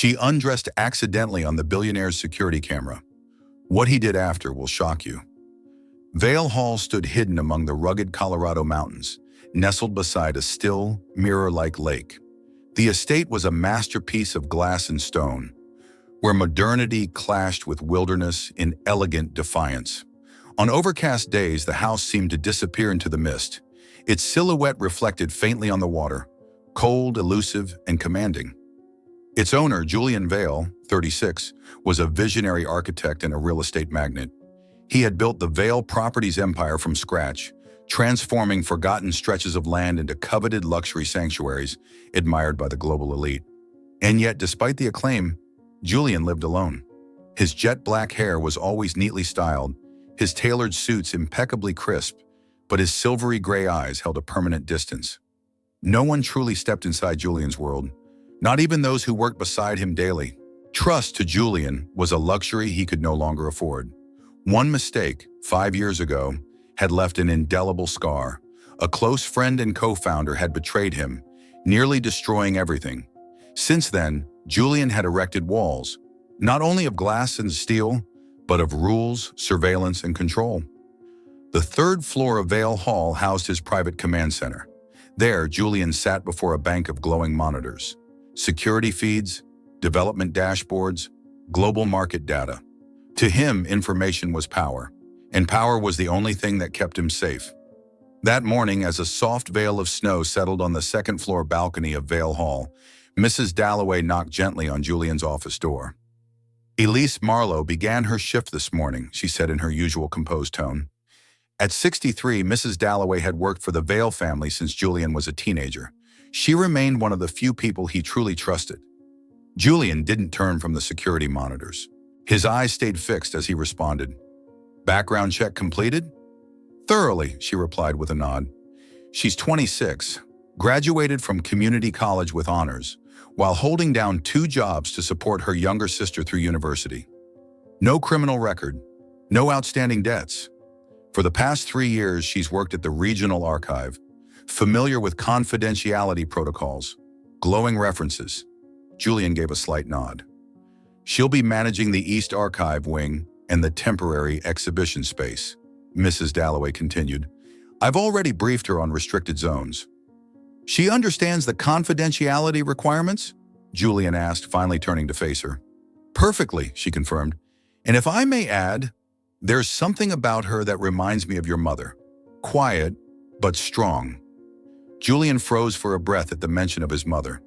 She undressed accidentally on the Billionaire's security camera. What he did after will shock you. Vale Hall stood hidden among the rugged Colorado mountains, nestled beside a still, mirror-like lake. The estate was a masterpiece of glass and stone, where modernity clashed with wilderness in elegant defiance. On overcast days, the house seemed to disappear into the mist. Its silhouette reflected faintly on the water, cold, elusive, and commanding. Its owner, Julian Vale, 36, was a visionary architect and a real estate magnate. He had built the Vale Properties empire from scratch, transforming forgotten stretches of land into coveted luxury sanctuaries admired by the global elite. And yet, despite the acclaim, Julian lived alone. His jet black hair was always neatly styled, his tailored suits impeccably crisp, but his silvery gray eyes held a permanent distance. No one truly stepped inside Julian's world, not even those who worked beside him daily. Trust to Julian was a luxury he could no longer afford. One mistake, 5 years ago, had left an indelible scar. A close friend and co-founder had betrayed him, nearly destroying everything. Since then, Julian had erected walls, not only of glass and steel, but of rules, surveillance, and control. The third floor of Vale Hall housed his private command center. There, Julian sat before a bank of glowing monitors, security feeds, development dashboards, global market data. To him, information was power, and power was the only thing that kept him safe. That morning, as a soft veil of snow settled on the second-floor balcony of Vale Hall, Mrs. Dalloway knocked gently on Julian's office door. "Elise Marlowe began her shift this morning," she said in her usual composed tone. At 63, Mrs. Dalloway had worked for the Vale family since Julian was a teenager. She remained one of the few people he truly trusted. Julian didn't turn from the security monitors. His eyes stayed fixed as he responded. "Background check completed?" "Thoroughly," she replied with a nod. She's 26, graduated from community college with honors, while holding down 2 jobs to support her younger sister through university. No criminal record, no outstanding debts. For the past 3 years, she's worked at the regional archive, familiar with confidentiality protocols, glowing references. Julian gave a slight nod. "She'll be managing the East Archive wing and the temporary exhibition space," Mrs. Dalloway continued. "I've already briefed her on restricted zones." "She understands the confidentiality requirements?" Julian asked, finally turning to face her. "Perfectly," she confirmed. "And if I may add, there's something about her that reminds me of your mother. Quiet, but strong." Julian froze for a breath at the mention of his mother.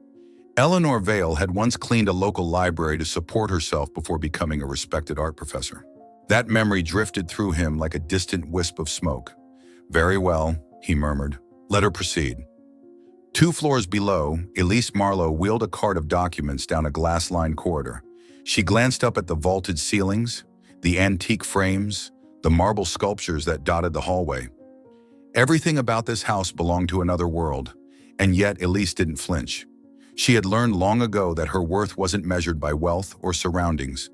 Eleanor Vale had once cleaned a local library to support herself before becoming a respected art professor. That memory drifted through him like a distant wisp of smoke. "Very well," he murmured. "Let her proceed." 2 floors below, Elise Marlowe wheeled a cart of documents down a glass-lined corridor. She glanced up at the vaulted ceilings, the antique frames, the marble sculptures that dotted the hallway. Everything about this house belonged to another world, and yet Elise didn't flinch. She had learned long ago that her worth wasn't measured by wealth or surroundings,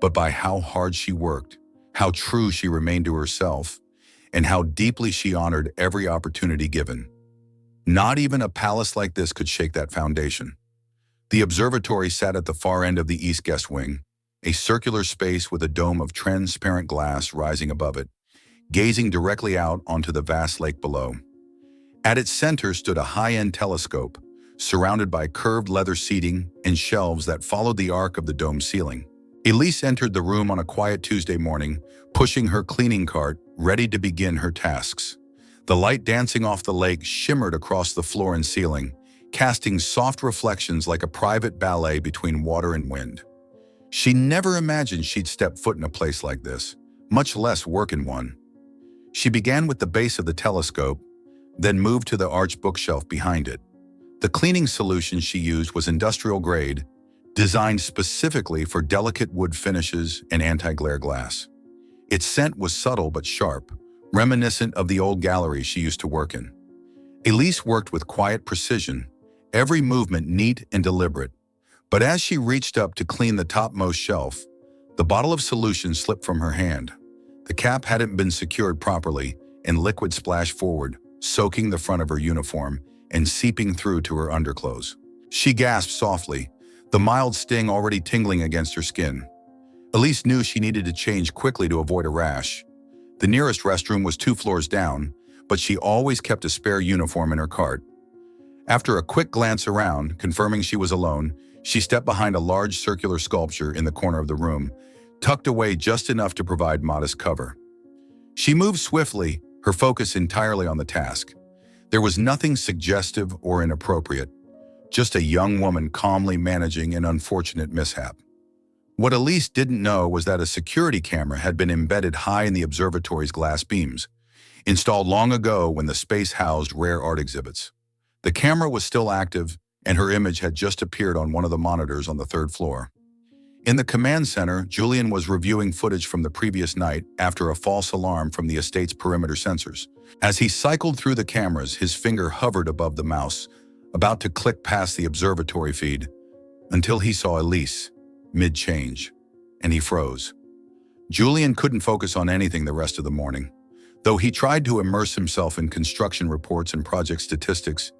but by how hard she worked, how true she remained to herself, and how deeply she honored every opportunity given. Not even a palace like this could shake that foundation. The observatory sat at the far end of the East Guest Wing, a circular space with a dome of transparent glass rising above it, gazing directly out onto the vast lake below. At its center stood a high-end telescope, surrounded by curved leather seating and shelves that followed the arc of the dome ceiling. Elise entered the room on a quiet Tuesday morning, pushing her cleaning cart, ready to begin her tasks. The light dancing off the lake shimmered across the floor and ceiling, casting soft reflections like a private ballet between water and wind. She never imagined she'd step foot in a place like this, much less work in one. She began with the base of the telescope, then moved to the arched bookshelf behind it. The cleaning solution she used was industrial grade, designed specifically for delicate wood finishes and anti-glare glass. Its scent was subtle but sharp, reminiscent of the old galleries she used to work in. Elise worked with quiet precision, every movement neat and deliberate. But as she reached up to clean the topmost shelf, the bottle of solution slipped from her hand. The cap hadn't been secured properly, and liquid splashed forward, soaking the front of her uniform and seeping through to her underclothes. She gasped softly, the mild sting already tingling against her skin. Elise knew she needed to change quickly to avoid a rash. The nearest restroom was 2 floors down, but she always kept a spare uniform in her cart. After a quick glance around, confirming she was alone, she stepped behind a large circular sculpture in the corner of the room, tucked away just enough to provide modest cover. She moved swiftly, her focus entirely on the task. There was nothing suggestive or inappropriate, just a young woman calmly managing an unfortunate mishap. What Elise didn't know was that a security camera had been embedded high in the observatory's glass beams, installed long ago when the space housed rare art exhibits. The camera was still active, and her image had just appeared on one of the monitors on the 3rd floor. In the command center, Julian was reviewing footage from the previous night after a false alarm from the estate's perimeter sensors. As he cycled through the cameras, his finger hovered above the mouse, about to click past the observatory feed, until he saw Elise, mid-change, and he froze. Julian couldn't focus on anything the rest of the morning. Though he tried to immerse himself in construction reports and project statistics,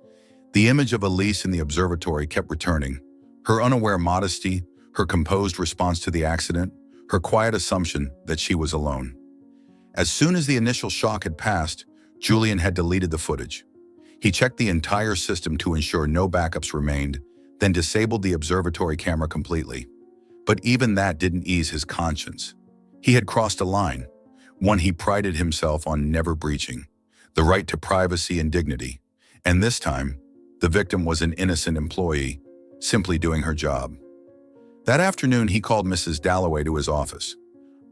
the image of Elise in the observatory kept returning. Her unaware modesty, her composed response to the accident, her quiet assumption that she was alone. As soon as the initial shock had passed, Julian had deleted the footage. He checked the entire system to ensure no backups remained, then disabled the observatory camera completely. But even that didn't ease his conscience. He had crossed a line, one he prided himself on never breaching, the right to privacy and dignity. And this time, the victim was an innocent employee, simply doing her job. That afternoon, he called Mrs. Dalloway to his office.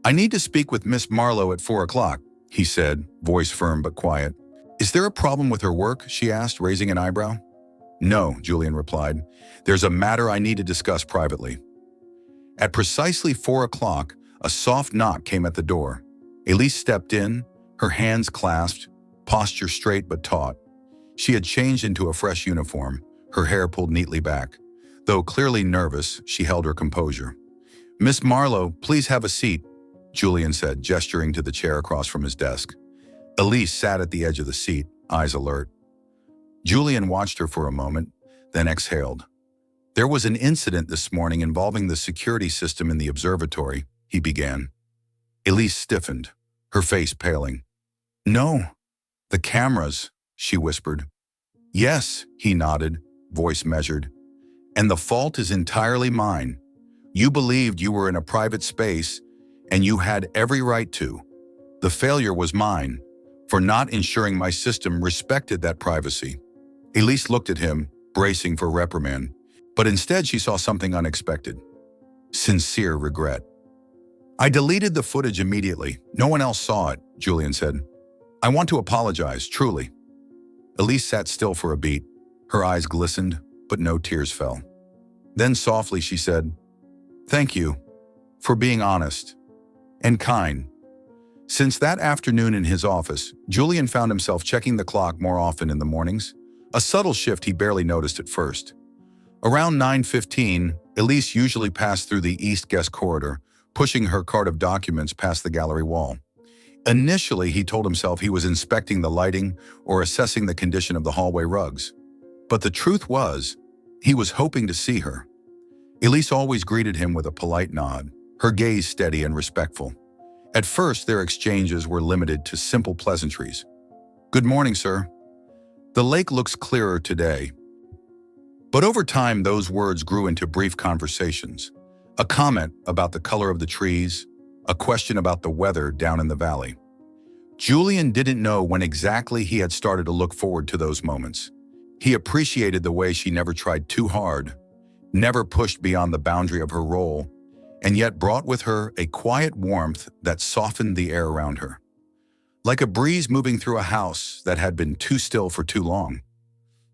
"I need to speak with Miss Marlowe at 4 o'clock, he said, voice firm but quiet. "Is there a problem with her work?" she asked, raising an eyebrow. "No," Julian replied. "There's a matter I need to discuss privately." At precisely 4 o'clock, a soft knock came at the door. Elise stepped in, her hands clasped, posture straight but taut. She had changed into a fresh uniform, her hair pulled neatly back. Though clearly nervous, she held her composure. "Miss Marlowe, please have a seat," Julian said, gesturing to the chair across from his desk. Elise sat at the edge of the seat, eyes alert. Julian watched her for a moment, then exhaled. "There was an incident this morning involving the security system in the observatory," he began. Elise stiffened, her face paling. "No, the cameras," she whispered. "Yes," he nodded, voice measured. "And the fault is entirely mine. You believed you were in a private space, and you had every right to. The failure was mine, for not ensuring my system respected that privacy." Elise looked at him, bracing for reprimand, but instead she saw something unexpected. Sincere regret. "I deleted the footage immediately. No one else saw it," Julian said. "I want to apologize, truly." Elise sat still for a beat. Her eyes glistened, but no tears fell. Then softly she said, "Thank you for being honest and kind." Since that afternoon in his office, Julian found himself checking the clock more often in the mornings, a subtle shift he barely noticed at first. Around 9:15, Elise usually passed through the east guest corridor, pushing her cart of documents past the gallery wall. Initially, he told himself he was inspecting the lighting or assessing the condition of the hallway rugs. But the truth was, he was hoping to see her. Elise always greeted him with a polite nod, her gaze steady and respectful. At first, their exchanges were limited to simple pleasantries. "Good morning, sir. The lake looks clearer today." But over time, those words grew into brief conversations. A comment about the color of the trees, a question about the weather down in the valley. Julian didn't know when exactly he had started to look forward to those moments. He appreciated the way she never tried too hard, never pushed beyond the boundary of her role, and yet brought with her a quiet warmth that softened the air around her. Like a breeze moving through a house that had been too still for too long.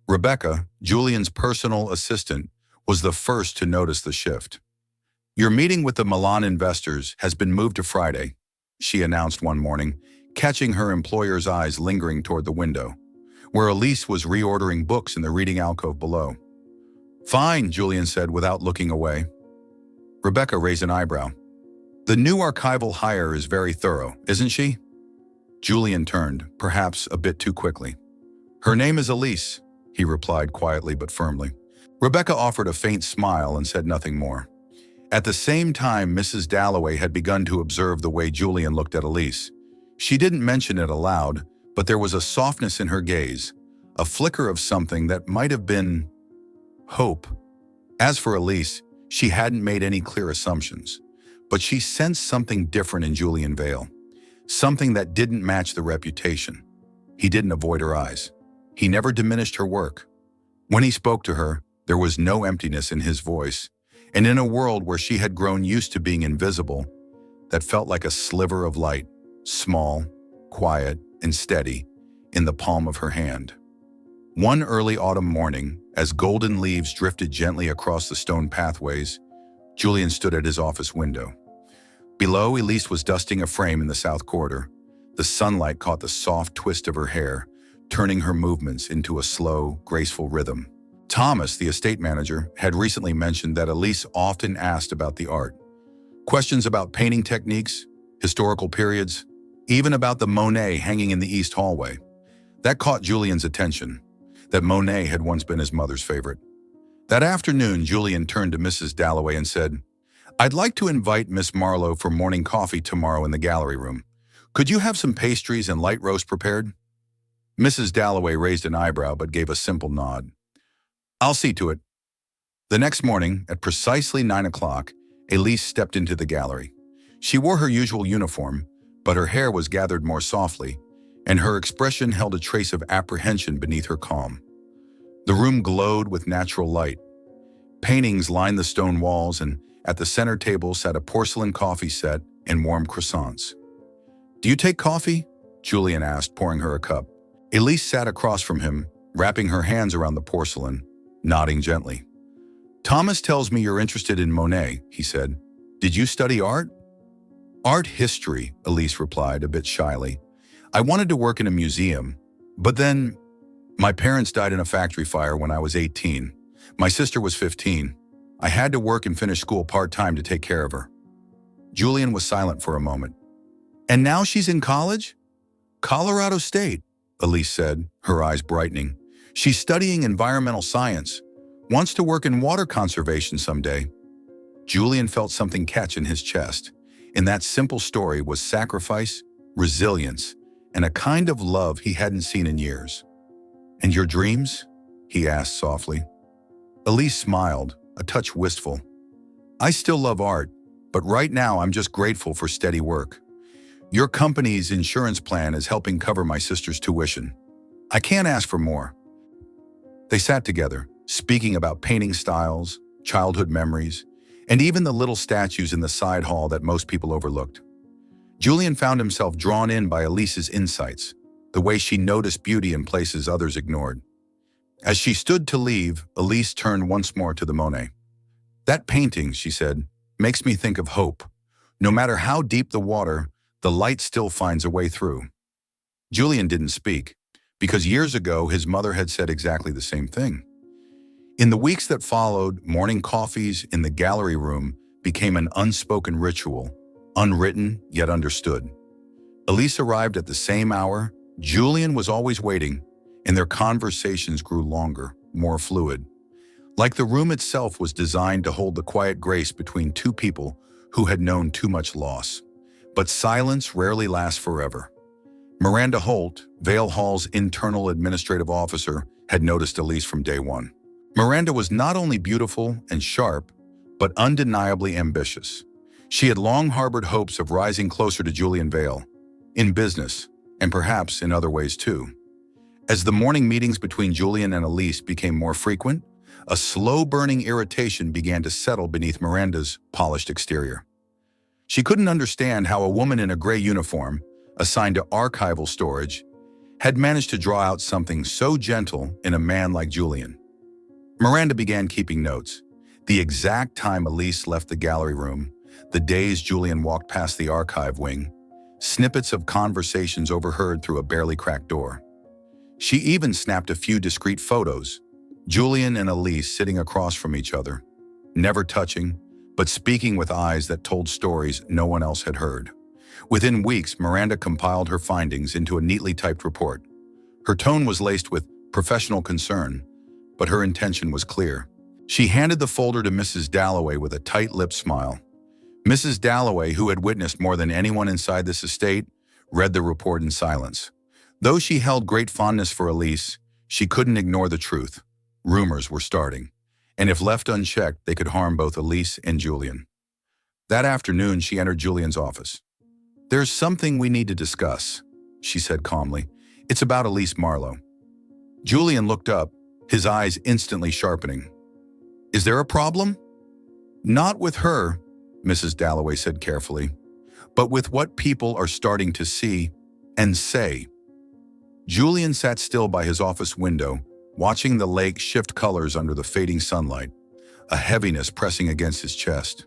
Rebecca, Julian's personal assistant, was the first to notice the shift. "Your meeting with the Milan investors has been moved to Friday," she announced one morning, catching her employer's eyes lingering toward the window, where Elise was reordering books in the reading alcove below. "Fine," Julian said without looking away. Rebecca raised an eyebrow. "The new archival hire is very thorough, isn't she?" Julian turned, perhaps a bit too quickly. "Her name is Elise," he replied quietly but firmly. Rebecca offered a faint smile and said nothing more. At the same time, Mrs. Dalloway had begun to observe the way Julian looked at Elise. She didn't mention it aloud, but there was a softness in her gaze, a flicker of something that might have been hope. As for Elise, she hadn't made any clear assumptions, but she sensed something different in Julian Vale, something that didn't match the reputation. He didn't avoid her eyes. He never diminished her work. When he spoke to her, there was no emptiness in his voice, and in a world where she had grown used to being invisible, that felt like a sliver of light, small, quiet, and steady, in the palm of her hand. One early autumn morning, as golden leaves drifted gently across the stone pathways, Julian stood at his office window. Below, Elise was dusting a frame in the south corridor. The sunlight caught the soft twist of her hair, turning her movements into a slow, graceful rhythm. Thomas, the estate manager, had recently mentioned that Elise often asked about the art. Questions about painting techniques, historical periods, even about the Monet hanging in the east hallway. That caught Julian's attention, that Monet had once been his mother's favorite. That afternoon, Julian turned to Mrs. Dalloway and said, "I'd like to invite Miss Marlowe for morning coffee tomorrow in the gallery room. Could you have some pastries and light roast prepared?" Mrs. Dalloway raised an eyebrow but gave a simple nod. "I'll see to it." The next morning, at precisely 9 o'clock, Elise stepped into the gallery. She wore her usual uniform, but her hair was gathered more softly, and her expression held a trace of apprehension beneath her calm. The room glowed with natural light. Paintings lined the stone walls, and at the center table sat a porcelain coffee set and warm croissants. "Do you take coffee?" Julian asked, pouring her a cup. Elise sat across from him, wrapping her hands around the porcelain, nodding gently. "Thomas tells me you're interested in Monet," he said. "Did you study art?" "Art history," Elise replied, a bit shyly. "I wanted to work in a museum, but then my parents died in a factory fire when I was 18. My sister was 15. I had to work and finish school part-time to take care of her." Julian was silent for a moment. "And now she's in college?" "Colorado State," Elise said, her eyes brightening. "She's studying environmental science. Wants to work in water conservation someday." Julian felt something catch in his chest. In that simple story was sacrifice, resilience, and a kind of love he hadn't seen in years. "And your dreams?" he asked softly. Elise smiled, a touch wistful. "I still love art, but right now I'm just grateful for steady work. Your company's insurance plan is helping cover my sister's tuition. I can't ask for more." They sat together, speaking about painting styles, childhood memories, and even the little statues in the side hall that most people overlooked. Julian found himself drawn in by Elise's insights, the way she noticed beauty in places others ignored. As she stood to leave, Elise turned once more to the Monet. "That painting," she said, "makes me think of hope. No matter how deep the water, the light still finds a way through." Julian didn't speak, because years ago his mother had said exactly the same thing. In the weeks that followed, morning coffees in the gallery room became an unspoken ritual, unwritten yet understood. Elise arrived at the same hour. Julian was always waiting, and their conversations grew longer, more fluid. Like the room itself was designed to hold the quiet grace between two people who had known too much loss. But silence rarely lasts forever. Miranda Holt, Vale Hall's internal administrative officer, had noticed Elise from day one. Miranda was not only beautiful and sharp, but undeniably ambitious. She had long harbored hopes of rising closer to Julian Vale, in business, and perhaps in other ways too. As the morning meetings between Julian and Elise became more frequent, a slow-burning irritation began to settle beneath Miranda's polished exterior. She couldn't understand how a woman in a gray uniform, assigned to archival storage, had managed to draw out something so gentle in a man like Julian. Miranda began keeping notes. The exact time Elise left the gallery room, the days Julian walked past the archive wing, snippets of conversations overheard through a barely cracked door. She even snapped a few discreet photos, Julian and Elise sitting across from each other, never touching, but speaking with eyes that told stories no one else had heard. Within weeks, Miranda compiled her findings into a neatly typed report. Her tone was laced with professional concern, but her intention was clear. She handed the folder to Mrs. Dalloway with a tight-lipped smile. Mrs. Dalloway, who had witnessed more than anyone inside this estate, read the report in silence. Though she held great fondness for Elise, she couldn't ignore the truth. Rumors were starting, and if left unchecked, they could harm both Elise and Julian. That afternoon, she entered Julian's office. "There's something we need to discuss," she said calmly. "It's about Elise Marlowe." Julian looked up, his eyes instantly sharpening. "Is there a problem?" "Not with her," Mrs. Dalloway said carefully, "but with what people are starting to see and say." Julian sat still by his office window, watching the lake shift colors under the fading sunlight, a heaviness pressing against his chest.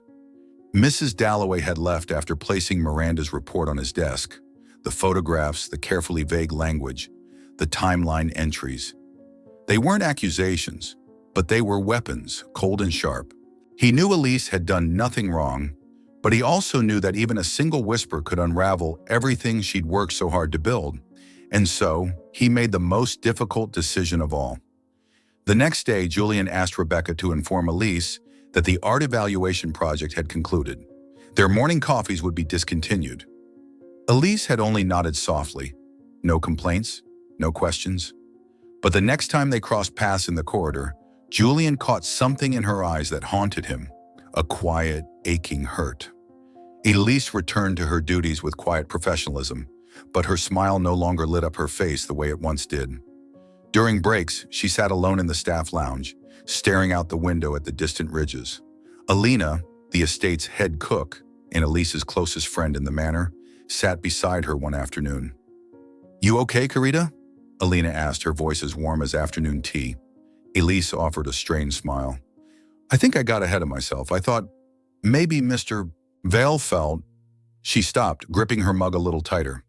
Mrs. Dalloway had left after placing Miranda's report on his desk. The photographs, the carefully vague language, the timeline entries. They weren't accusations, but they were weapons, cold and sharp. He knew Elise had done nothing wrong, but he also knew that even a single whisper could unravel everything she'd worked so hard to build. And so, he made the most difficult decision of all. The next day, Julian asked Rebecca to inform Elise that the art evaluation project had concluded. Their morning coffees would be discontinued. Elise had only nodded softly. No complaints, no questions. But the next time they crossed paths in the corridor, Julian caught something in her eyes that haunted him, a quiet, aching hurt. Elise returned to her duties with quiet professionalism, but her smile no longer lit up her face the way it once did. During breaks, she sat alone in the staff lounge, staring out the window at the distant ridges. Alina, the estate's head cook and Elise's closest friend in the manor, sat beside her one afternoon. "You okay, Carita?" Alina asked, her voice as warm as afternoon tea. Elise offered a strained smile. "I think I got ahead of myself. I thought maybe Mr. Vale felt..." She stopped, gripping her mug a little tighter.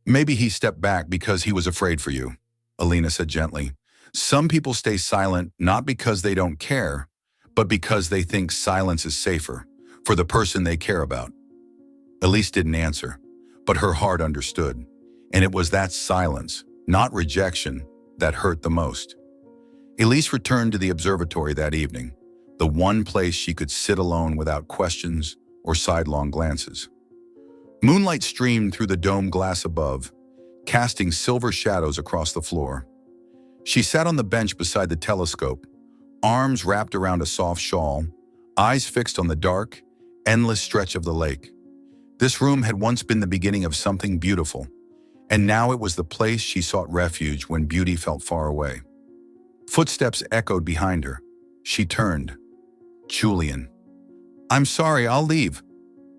"Maybe he stepped back because he was afraid for you," Alina said gently. "Some people stay silent not because they don't care, but because they think silence is safer for the person they care about." Elise didn't answer, but her heart understood. And it was that silence, not rejection, that hurt the most. Elise returned to the observatory that evening, the one place she could sit alone without questions or sidelong glances. Moonlight streamed through the domed glass above, casting silver shadows across the floor. She sat on the bench beside the telescope, arms wrapped around a soft shawl, eyes fixed on the dark, endless stretch of the lake. This room had once been the beginning of something beautiful, and now it was the place she sought refuge when beauty felt far away. Footsteps echoed behind her. She turned. Julian. "I'm sorry, I'll leave,"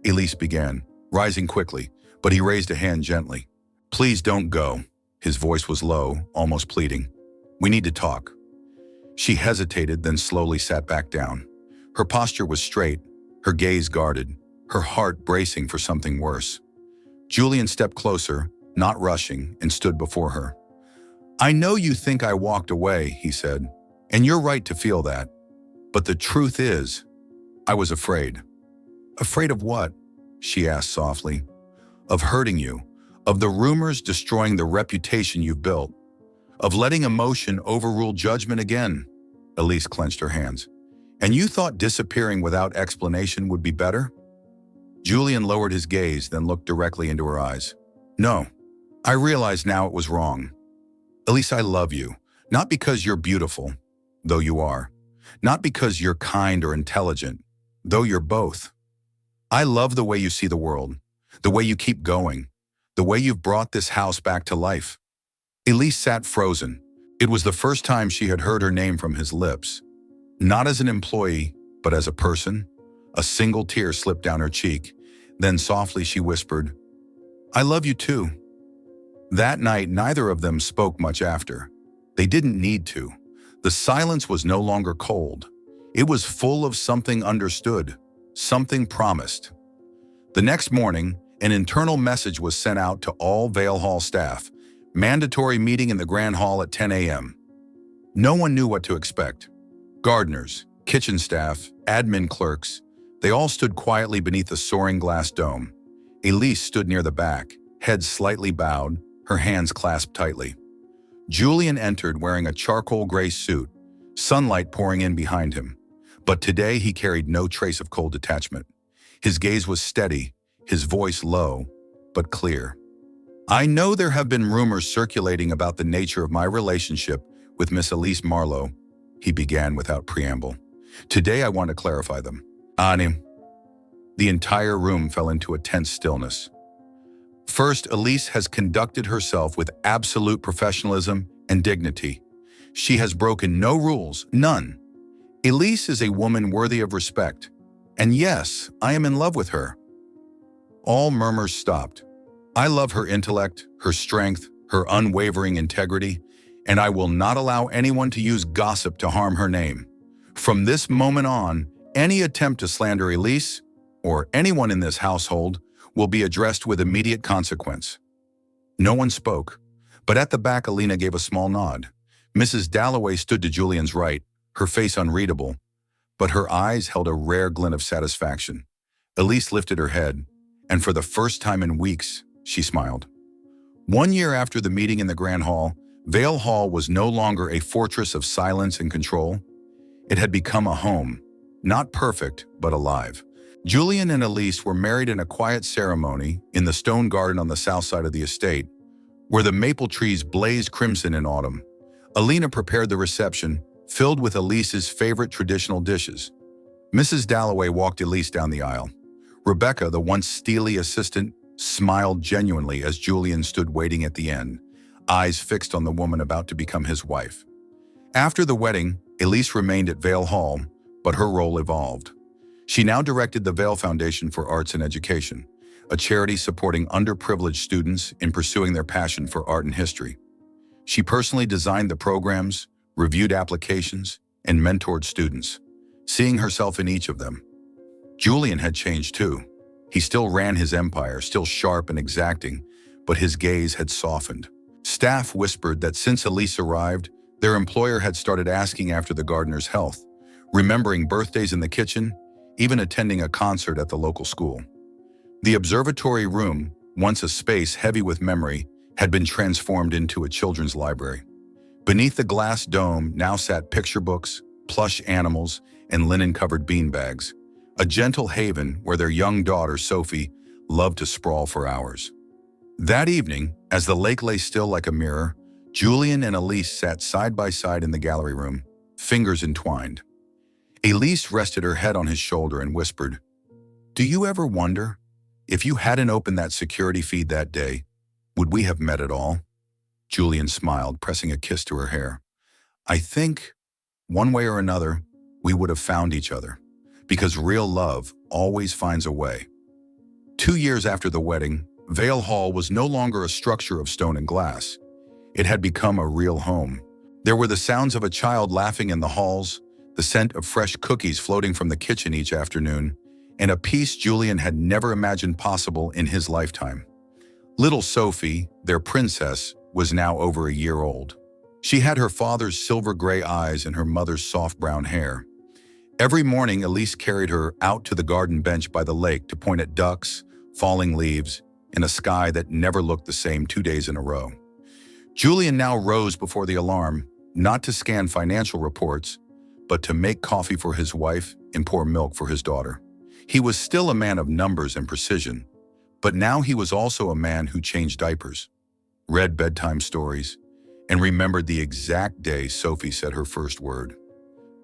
Elise began, rising quickly, but he raised a hand gently. "Please don't go." His voice was low, almost pleading. "We need to talk." She hesitated, then slowly sat back down. Her posture was straight, her gaze guarded, her heart bracing for something worse. Julian stepped closer, not rushing, and stood before her. "I know you think I walked away," he said, "and you're right to feel that. But the truth is, I was afraid." "Afraid of what?" she asked softly. "Of hurting you, of the rumors destroying the reputation you've built, of letting emotion overrule judgment again." Elise clenched her hands. "And you thought disappearing without explanation would be better?" Julian lowered his gaze, then looked directly into her eyes. "No, I realize now it was wrong. Elise, I love you, not because you're beautiful, though you are, not because you're kind or intelligent, though you're both. I love the way you see the world, the way you keep going, the way you've brought this house back to life." Elise sat frozen. It was the first time she had heard her name from his lips. Not as an employee, but as a person. A single tear slipped down her cheek. Then softly she whispered, "I love you too." That night, neither of them spoke much after. They didn't need to. The silence was no longer cold. It was full of something understood, something promised. The next morning, an internal message was sent out to all Vale Hall staff. Mandatory meeting in the Grand Hall at 10 a.m. No one knew what to expect. Gardeners, kitchen staff, admin clerks, they all stood quietly beneath the soaring glass dome. Elise stood near the back, head slightly bowed, her hands clasped tightly. Julian entered wearing a charcoal gray suit, sunlight pouring in behind him. But today he carried no trace of cold detachment. His gaze was steady, his voice low, but clear. I know there have been rumors circulating about the nature of my relationship with Miss Elise Marlowe, he began without preamble. Today I want to clarify them. Anim. The entire room fell into a tense stillness. First, Elise has conducted herself with absolute professionalism and dignity. She has broken no rules, none. Elise is a woman worthy of respect. And yes, I am in love with her. All murmurs stopped. I love her intellect, her strength, her unwavering integrity, and I will not allow anyone to use gossip to harm her name. From this moment on, any attempt to slander Elise, or anyone in this household, will be addressed with immediate consequence. No one spoke, but at the back Alina gave a small nod. Mrs. Dalloway stood to Julian's right, her face unreadable, but her eyes held a rare glint of satisfaction. Elise lifted her head, and for the first time in weeks, she smiled. 1 year after the meeting in the Grand Hall, Vale Hall was no longer a fortress of silence and control. It had become a home, not perfect, but alive. Julian and Elise were married in a quiet ceremony in the stone garden on the south side of the estate, where the maple trees blazed crimson in autumn. Alina prepared the reception, filled with Elise's favorite traditional dishes. Mrs. Dalloway walked Elise down the aisle. Rebecca, the once steely assistant, smiled genuinely as Julian stood waiting at the end, eyes fixed on the woman about to become his wife. After the wedding, Elise remained at Vale Hall, but her role evolved. She now directed the Vale Foundation for Arts and Education, a charity supporting underprivileged students in pursuing their passion for art and history. She personally designed the programs, reviewed applications, and mentored students, seeing herself in each of them. Julian had changed too. He still ran his empire, still sharp and exacting, but his gaze had softened. Staff whispered that since Elise arrived, their employer had started asking after the gardener's health, remembering birthdays in the kitchen, even attending a concert at the local school. The observatory room, once a space heavy with memory, had been transformed into a children's library. Beneath the glass dome now sat picture books, plush animals, and linen-covered beanbags, a gentle haven where their young daughter, Sophie, loved to sprawl for hours. That evening, as the lake lay still like a mirror, Julian and Elise sat side by side in the gallery room, fingers entwined. Elise rested her head on his shoulder and whispered, "Do you ever wonder, if you hadn't opened that security feed that day, would we have met at all?" Julian smiled, pressing a kiss to her hair. "I think, one way or another, we would have found each other, because real love always finds a way." 2 years after the wedding, Vale Hall was no longer a structure of stone and glass. It had become a real home. There were the sounds of a child laughing in the halls, the scent of fresh cookies floating from the kitchen each afternoon, and a peace Julian had never imagined possible in his lifetime. Little Sophie, their princess, was now over a year old. She had her father's silver gray eyes and her mother's soft brown hair. Every morning, Elise carried her out to the garden bench by the lake to point at ducks, falling leaves, and a sky that never looked the same 2 days in a row. Julian now rose before the alarm, not to scan financial reports, but to make coffee for his wife and pour milk for his daughter. He was still a man of numbers and precision, but now he was also a man who changed diapers, read bedtime stories, and remembered the exact day Sophie said her first word.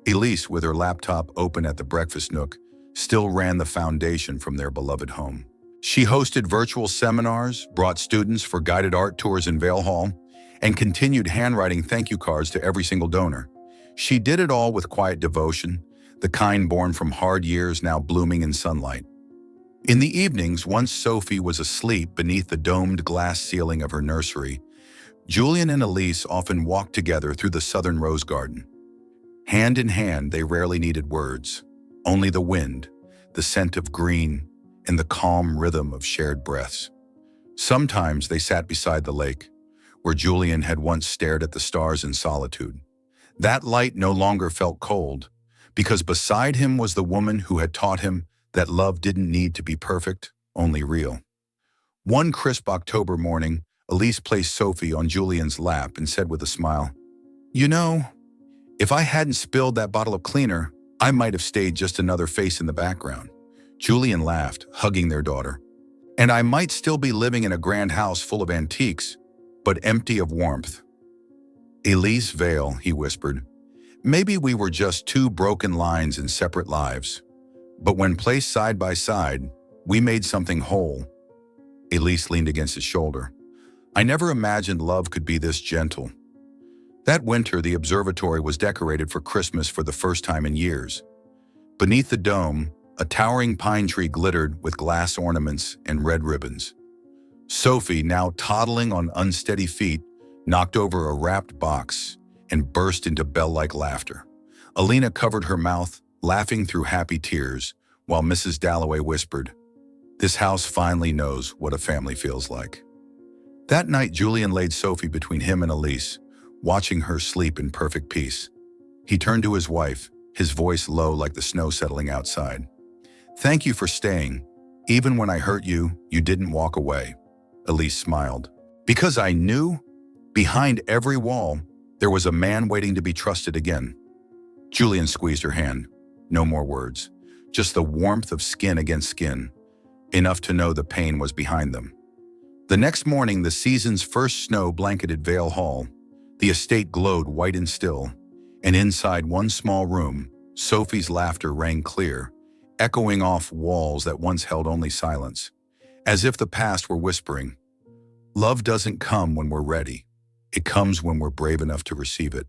Elise, with her laptop open at the breakfast nook, still ran the foundation from their beloved home. She hosted virtual seminars, brought students for guided art tours in Vale Hall, and continued handwriting thank you cards to every single donor. She did it all with quiet devotion, the kind born from hard years now blooming in sunlight. In the evenings, once Sophie was asleep beneath the domed glass ceiling of her nursery, Julian and Elise often walked together through the southern rose garden. Hand in hand, they rarely needed words, only the wind, the scent of green, and the calm rhythm of shared breaths. Sometimes they sat beside the lake, where Julian had once stared at the stars in solitude. That light no longer felt cold, because beside him was the woman who had taught him that love didn't need to be perfect, only real. One crisp October morning, Elise placed Sophie on Julian's lap and said with a smile, "You know, if I hadn't spilled that bottle of cleaner, I might have stayed just another face in the background. Julian laughed, hugging their daughter. And I might still be living in a grand house full of antiques, but empty of warmth. Elise Vale, he whispered. Maybe we were just two broken lines in separate lives. But when placed side by side, we made something whole. Elise leaned against his shoulder. I never imagined love could be this gentle. That winter, the observatory was decorated for Christmas for the first time in years. Beneath the dome, a towering pine tree glittered with glass ornaments and red ribbons. Sophie, now toddling on unsteady feet, knocked over a wrapped box and burst into bell-like laughter. Alina covered her mouth, laughing through happy tears, while Mrs. Dalloway whispered, "This house finally knows what a family feels like." That night, Julian laid Sophie between him and Elise, watching her sleep in perfect peace. He turned to his wife, his voice low like the snow settling outside. "Thank you for staying. Even when I hurt you, you didn't walk away." Elise smiled. "Because I knew, behind every wall, there was a man waiting to be trusted again." Julian squeezed her hand. No more words, just the warmth of skin against skin, enough to know the pain was behind them. The next morning, the season's first snow blanketed Vale Hall. The estate glowed white and still, and inside one small room, Sophie's laughter rang clear, echoing off walls that once held only silence, as if the past were whispering, "Love doesn't come when we're ready. It comes when we're brave enough to receive it."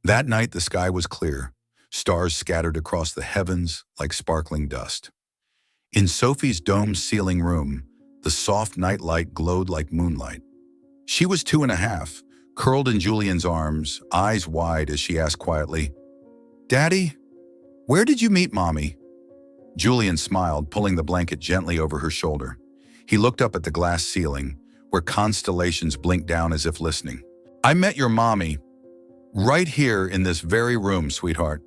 That night, the sky was clear, stars scattered across the heavens like sparkling dust. In Sophie's dome-ceiling room, the soft night light glowed like moonlight. She was 2.5, curled in Julian's arms, eyes wide as she asked quietly, "Daddy, where did you meet Mommy?" Julian smiled, pulling the blanket gently over her shoulder. He looked up at the glass ceiling, where constellations blinked down as if listening. "I met your mommy right here in this very room, sweetheart."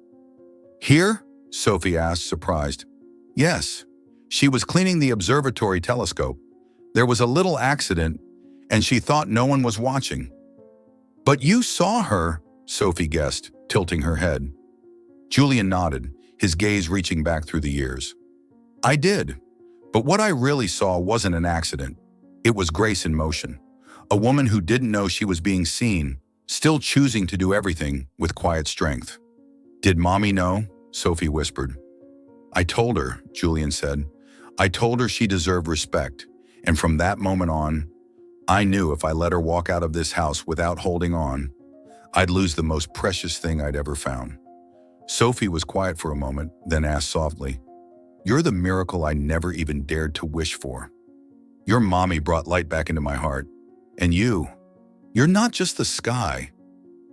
"Here?" Sophie asked, surprised. "Yes. She was cleaning the observatory telescope. There was a little accident, and she thought no one was watching." "But you saw her," Sophie guessed, tilting her head. Julian nodded, his gaze reaching back through the years. "I did. But what I really saw wasn't an accident. It was grace in motion. A woman who didn't know she was being seen, still choosing to do everything with quiet strength." "Did Mommy know?" Sophie whispered. "I told her," Julian said. "I told her she deserved respect, and from that moment on, I knew if I let her walk out of this house without holding on, I'd lose the most precious thing I'd ever found." Sophie was quiet for a moment, then asked softly, "You're the miracle I never even dared to wish for. Your mommy brought light back into my heart. And you're not just the sky.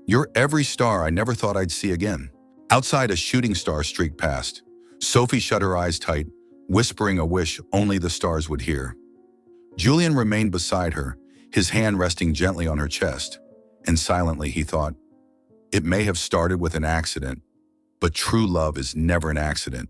You're every star I never thought I'd see again." Outside, a shooting star streaked past. Sophie shut her eyes tight, whispering a wish only the stars would hear. Julian remained beside her, his hand resting gently on her chest, and silently he thought, "It may have started with an accident, but true love is never an accident.